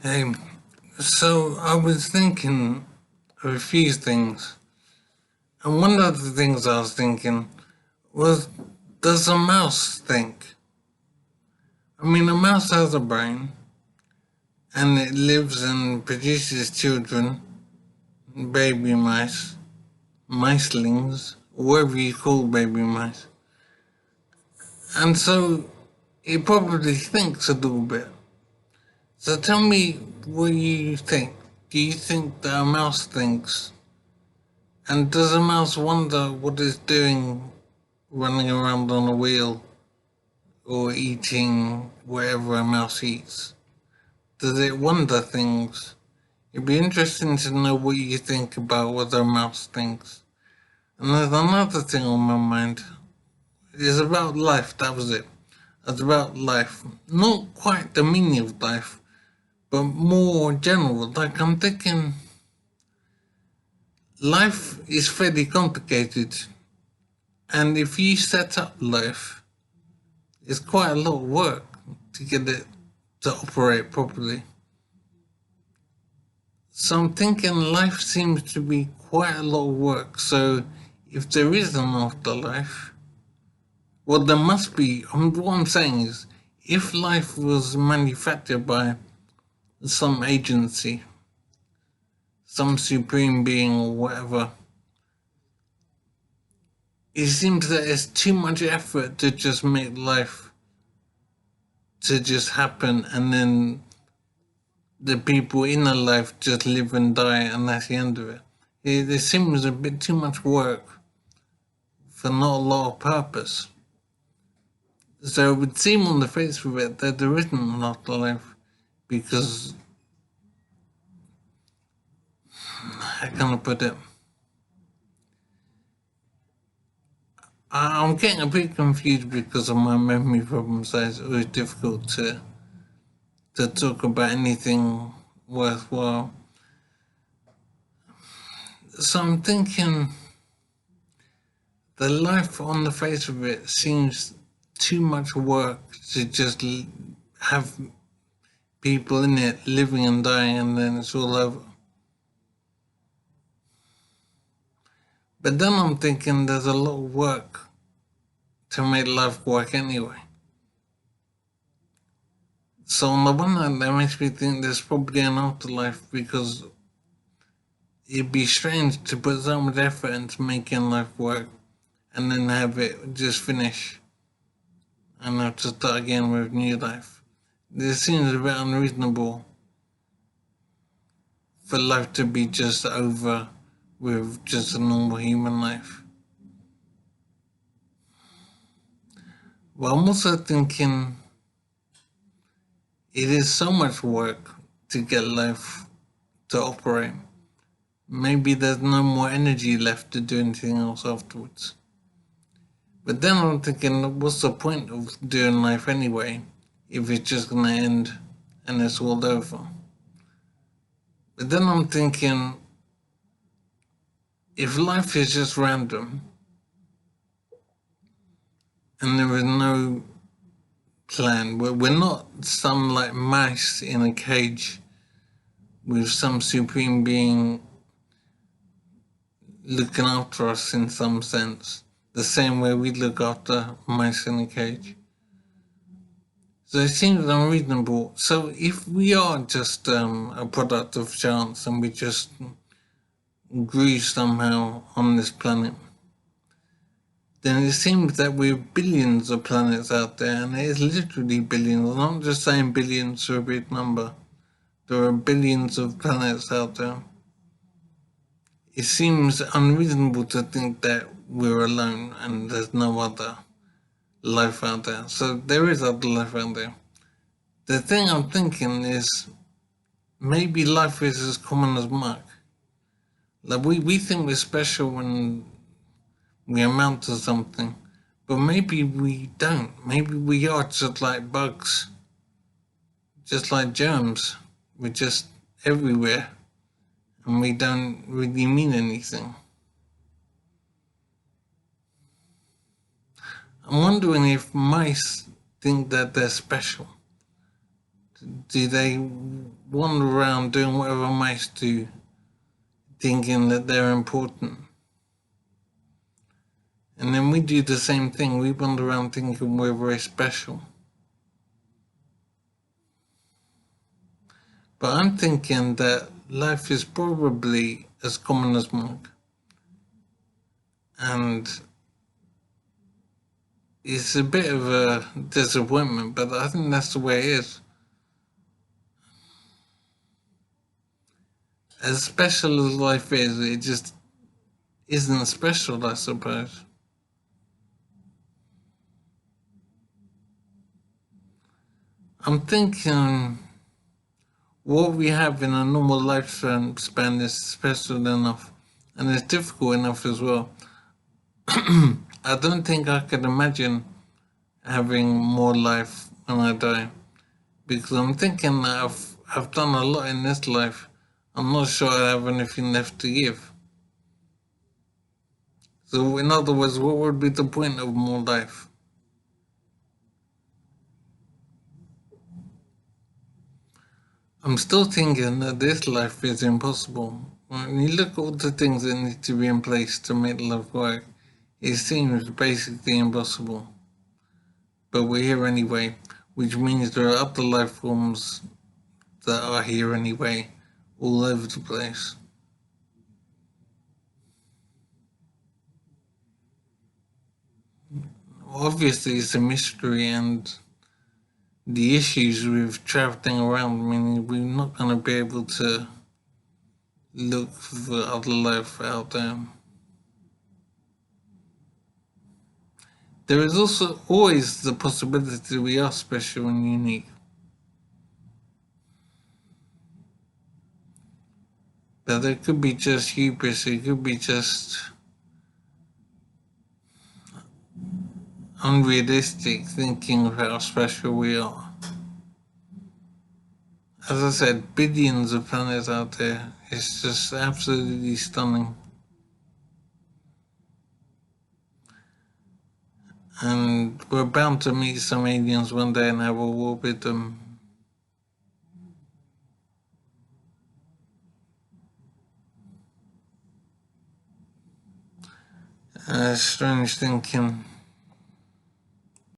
Hey, so I was thinking of a few things, and one of the things I was thinking was, does a mouse think? I mean, a mouse has a brain, and it lives and produces children, baby mice, micelings, whatever you call baby mice, and so it probably thinks a little bit. So tell me what you think. Do you think that a mouse thinks? And does a mouse wonder what it's doing running around on a wheel or eating whatever a mouse eats? Does it wonder things? It'd be interesting to know what you think about what a mouse thinks. And there's another thing on my mind. It's about life, that was it. It's about life. Not quite the meaning of life, but more general. Like I'm thinking life is fairly complicated. And if you set up life, it's quite a lot of work to get it to operate properly. So I'm thinking life seems to be quite a lot of work. So if there is an afterlife, well, there must be. What I'm saying is, if life was manufactured by some agency, some supreme being or whatever, it seems that it's too much effort to just make life to just happen and then the people in the life just live and die and that's the end of it. It seems a bit too much work for not a lot of purpose. So it would seem on the face of it that there isn't an afterlife because, how can I put it? I'm getting a bit confused because of my memory problems, so it's always difficult to talk about anything worthwhile. So I'm thinking the life on the face of it seems too much work to just have people in it living and dying and then it's all over. But then I'm thinking there's a lot of work to make life work anyway. So on the one hand, that makes me think there's probably an afterlife because it'd be strange to put so much effort into making life work and then have it just finish and have to start again with new life. This seems a bit unreasonable for life to be just over with just a normal human life. But I'm also thinking it is so much work to get life to operate. Maybe there's no more energy left to do anything else afterwards. But then I'm thinking, what's the point of doing life anyway if it's just gonna end and it's all over? But then I'm thinking, if life is just random and there is no plan, we're not some like mice in a cage with some supreme being looking after us in some sense, the same way we look after mice in a cage. So it seems unreasonable. So if we are just a product of chance and we just grew somehow on this planet, then it seems that we're billions of planets out there, and it is literally billions. I'm not just saying billions are a big number. There are billions of planets out there. It seems unreasonable to think that we're alone and there's no other life out there. So there is other life out there. The thing I'm thinking is maybe life is as common as muck. Like we think we're special when we amount to something, but maybe we don't. Maybe we are just like bugs, just like germs. We're just everywhere and we don't really mean anything. I'm wondering if mice think that they're special. Do they wander around doing whatever mice do, thinking that they're important? And then we do the same thing. We wander around thinking we're very special. But I'm thinking that life is probably as common as milk. And it's a bit of a disappointment, but I think that's the way it is. As special as life is, it just isn't special, I suppose. I'm thinking what we have in a normal lifespan is special enough, and it's difficult enough as well. I don't think I could imagine having more life when I die, because I'm thinking that I've done a lot in this life. I'm not sure I have anything left to give. So, in other words, what would be the point of more life? I'm still thinking that this life is impossible. When you look at all the things that need to be in place to make life work, it seems basically impossible. But we're here anyway, which means there are other life forms that are here anyway, all over the place. Obviously, it's a mystery, and the issues with traveling around, meaning we're not going to be able to look for other life out there. There is also always the possibility we are special and unique. But it could be just hubris, it could be just unrealistic thinking of how special we are. As I said, billions of planets out there. It's just absolutely stunning. And we're bound to meet some aliens one day and have a war with them. Strange thinking.